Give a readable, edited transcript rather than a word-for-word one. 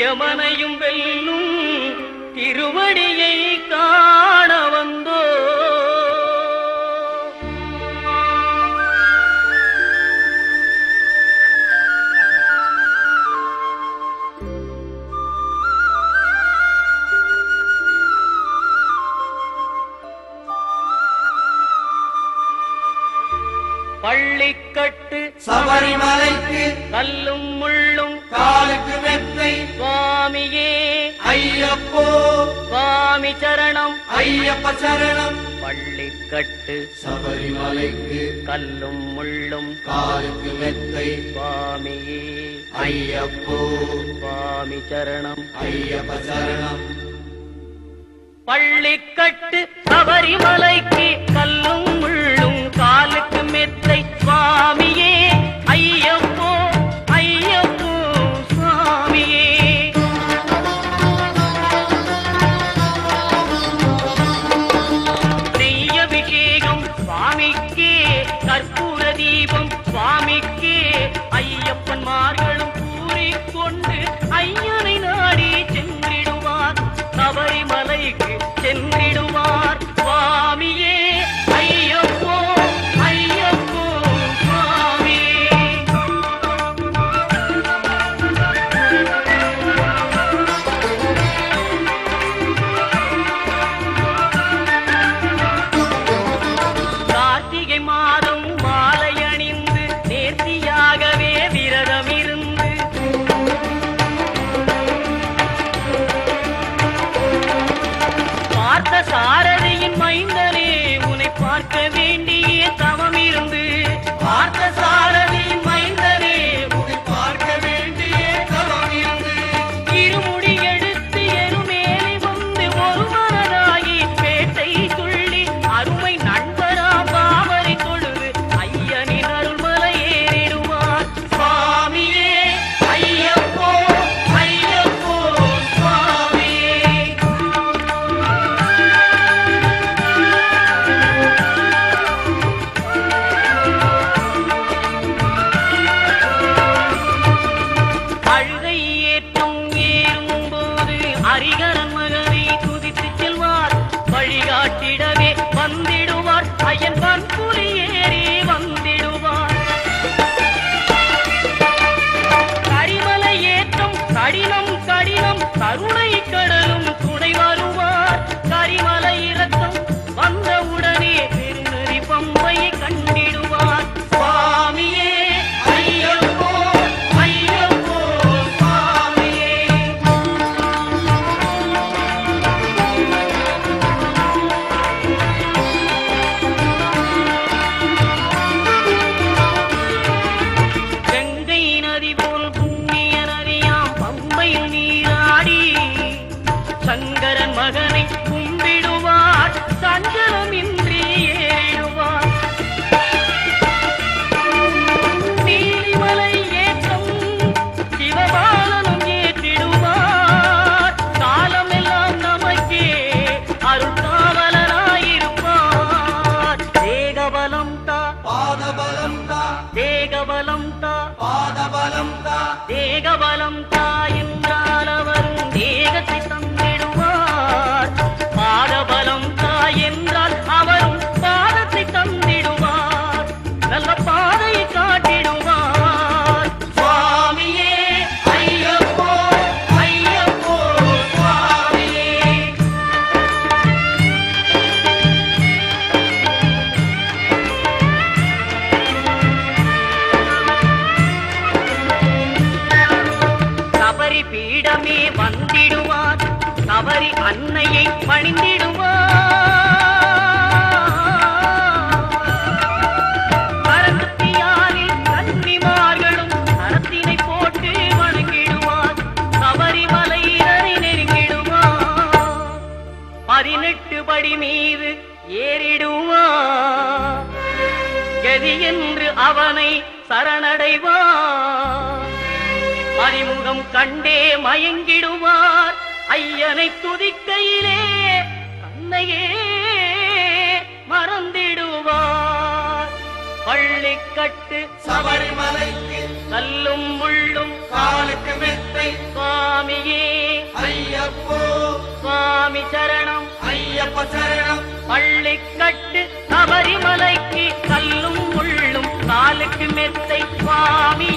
யமனையும் வெல்லும் திருவடியை காண வந்தோ. பள்ளிக்கட்டு சபரிமலைக்கு கல்லும் முள்ளும் காலுக்கு மெத்தை சுவாமியே ஐயப்போ சுவாமி சரணம் ஐயப்ப சரணம். பள்ளிக்கட்டு சபரிமலைக்கு கல்லும் முள்ளும் காலுக்கு மெத்தை சுவாமியே ஐயப்போ சுவாமி சரணம் ஐயப்ப சரணம். பள்ளிக்கட்டு சபரிமலைக்கு கல்லும் முள்ளும் காலுக்கு மெத்தை சுவாமியே ஐயப்போ ஐயப்போ சுவாமியே. நெய்யபிஷேகம் சுவாமிக்கே கற்பூர தீபம் சுவாமிக்கே ஐயப்பன்மார்களும் கூறிக்கொண்டு ஐயனை நாடி சென்றிடுவார் சபரிமலைக்கு சென்றிடுவார் சுவாமியே ஐயப்போ ஐயப்போ சுவாமியே. கார்த்திகை மாதம் மாலை அணிந்து நேர்த்தியாகவே விரதம் இருந்து பார்த்த சாரதியின் மைந்தனே உன்னை பார்க்க வேண்டிய தவம் இருந்து பார்த்த சாரதியின் மைந்தனே உன்னை பார்க்க வேண்டிய தவம் இருந்து இருமுடி எடுத்து எருமேலி வந்து ஒரு மனதாகி பேட்டை துள்ளி அருமை நண்பரா பாவரை தொழுது ஐயனின் அருள்மலை ஏறிடுவார் சுவாமியே ஐயப்போ ஐயப்போ சுவாமியே. அழுகை ஏற்றம் ஏறும்போது ஹரிகரன் மகனை துதித்து செல்வார் வழிகாட்டிடவே வந்திடுவார் ஐயன் பன்புலி ஏறி வந்திடுவார். கரிமலை ஏற்றம் கடினம் கடினம் கருணை கடலும் துணை வருவார். கரிமலை இறக்கம் வந்தவுடனே பெருநெறி பம்பையை கண்டிடுவார் சுவாமியே ஐயப்போ ஐயப்போ சுவாமியே. கங்கை நதி போல் புண்ணிய நதியாம் பம்பையில் நீராடி சங்கரன் மகனை கும்பிடுவார் சஞ்சலமின்றி ஏறிடுவார். நீலிமலை ஏற்றம் சிவபாலனும் ஏற்றிடுவார். காலமெல்லாம் நமக்கே அருள்காவலனாயிருப்பார். தேகபலம் தா பாதபலம் தா தேகபலம் தா பாதபலம் தா தேகபலம் தா என்றால் அவரும் தேகத்தை தந்திடுவார். பாதபலம் தா என்றால் அவரும் பாதத்தை தந்திடுவார். நல்ல பாதையை காட்டிடுவார் சுவாமியே ஐயப்போ ஐயப்போ சுவாமியே. சபரி பீடமே வந்திடுவார். சபரி அன்னையை பணிந்திடுவார். கரத்தியாரில் கன்னிமார்களும் கரத்தினை போட்டு வணங்கிடுவார். சபரிமலையினரை நெருங்கிடுவார். 18 படி மீது ஏறிடுவார். கதி என்று அவனை சரணடைவார். அறிமுகம் கண்டே மயங்கிடுவார். ஐயனை துதிக்கையிலே தன்னையே மறந்திடுவார். பள்ளிக்கட்டு சபரிமலைக்கு கல்லும் முள்ளும் காலுக்கு மெத்தை சுவாமி சுவாமியே ஐயப்போ சுவாமி சரணம் ஐயப்ப சரணம் பள்ளிக்கட்டு சபரிமலைக்கு கல்லும் முள்ளும் காலுக்கு மெத்தை சுவாமி